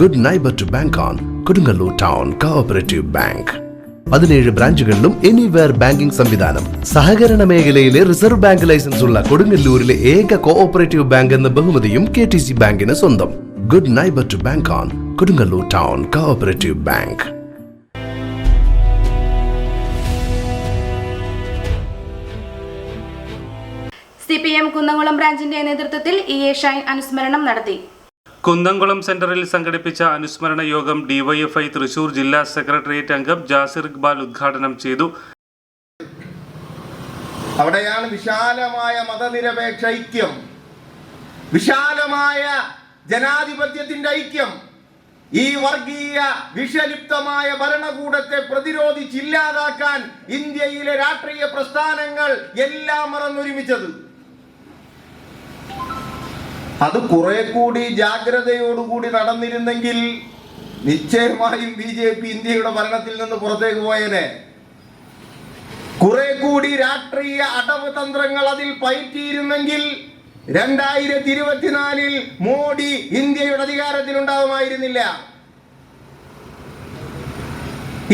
Good neighbour to bank on Kodungallur town cooperative bank. 17 ബ്രാഞ്ചുകളിലും anywhere banking സംവിധാനം. സഹകരണ മേഖലയിലെ റിസർവ് ബാങ്ക് ലൈസൻസ് ഉള്ള കൊടുങ്ങല്ലൂരിലെ ഏക കോഓപ്പറേറ്റീവ് ബാങ്ക് എന്ന ബഹുമതിയും KTC ബാങ്കിന് സ്വന്തം. Good neighbour to bank on Kodungallur town cooperative bank. CPM Kunnamkulam ബ്രാഞ്ചിന്റെ നേതൃത്വത്തിൽ EA ഷൈൻ അനുസ്മരണം നടത്തി. കുന്നംകുളം സെന്ററിൽ സംഘടിപ്പിച്ച അനുസ്മരണ യോഗം DYFI തൃശൂർ ജില്ലാ സെക്രട്ടേറിയറ്റ് അംഗം ജാസിർ ഇക്ബാൽ ഉദ്ഘാടനം ചെയ്തു. അവിടെയാണ് വിശാലമായ മതനിരപേക്ഷ ഐക്യം, വിശാലമായ ജനാധിപത്യത്തിന്റെ ഐക്യം, ഈ വർഗീയ വിഷലിപ്തമായ ഭരണകൂടത്തെ പ്രതിരോധിച്ചില്ലാതാക്കാൻ ഇന്ത്യയിലെ രാഷ്ട്രീയ പ്രസ്ഥാനങ്ങൾ എല്ലാം മറന്നൊരുമിച്ചത്. അത് കുറെ കൂടി ജാഗ്രതയോടുകൂടി നടന്നിരുന്നെങ്കിൽ നിശ്ചയമായും BJP ഇന്ത്യയുടെ ഭരണത്തിൽ നിന്ന് പുറത്തേക്ക് പോയേനെ. കുറെ കൂടി രാഷ്ട്രീയ അടവ് തന്ത്രങ്ങൾ അതിൽ പയറ്റിയിരുന്നെങ്കിൽ 2024 മോഡി ഇന്ത്യയുടെ അധികാരത്തിലുണ്ടാവുമായിരുന്നില്ല.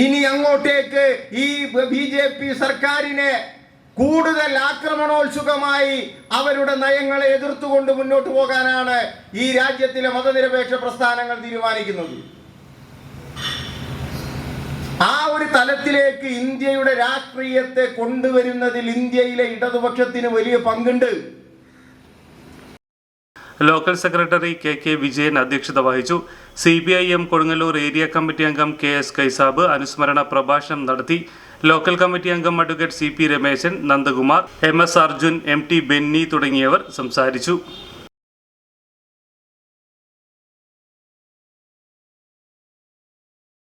ഇനി അങ്ങോട്ടേക്ക് ഈ BJP സർക്കാരിനെ കൂടുതൽ ആക്രമണോത്സുകമായി അവരുടെ നയങ്ങളെ എതിർത്തുകൊണ്ട് മുന്നോട്ട് പോകാനാണ് ഈ രാജ്യത്തിലെ മതനിരപേക്ഷ പ്രസ്ഥാനങ്ങൾ തീരുമാനിക്കുന്നത്. ആ ഒരു തലത്തിലേക്ക് ഇന്ത്യയുടെ രാഷ്ട്രീയത്തെ കൊണ്ടുവരുന്നതിൽ ഇന്ത്യയിലെ ഇടതുപക്ഷത്തിന് വലിയ പങ്കുണ്ട്. ലോക്കൽ സെക്രട്ടറി KK വിജയൻ അധ്യക്ഷത വഹിച്ചു. CPIM കൊടുങ്ങല്ലൂർ ഏരിയ കമ്മിറ്റി അംഗം KS കൈസാബ് അനുസ്മരണ പ്രഭാഷണം നടത്തി. ലോക്കൽ കമ്മിറ്റി അംഗം advocate CP Rameshan, Nandakumar, MS Arjun, MT Benny തുടങ്ങിയവർ സംസാരിച്ചു.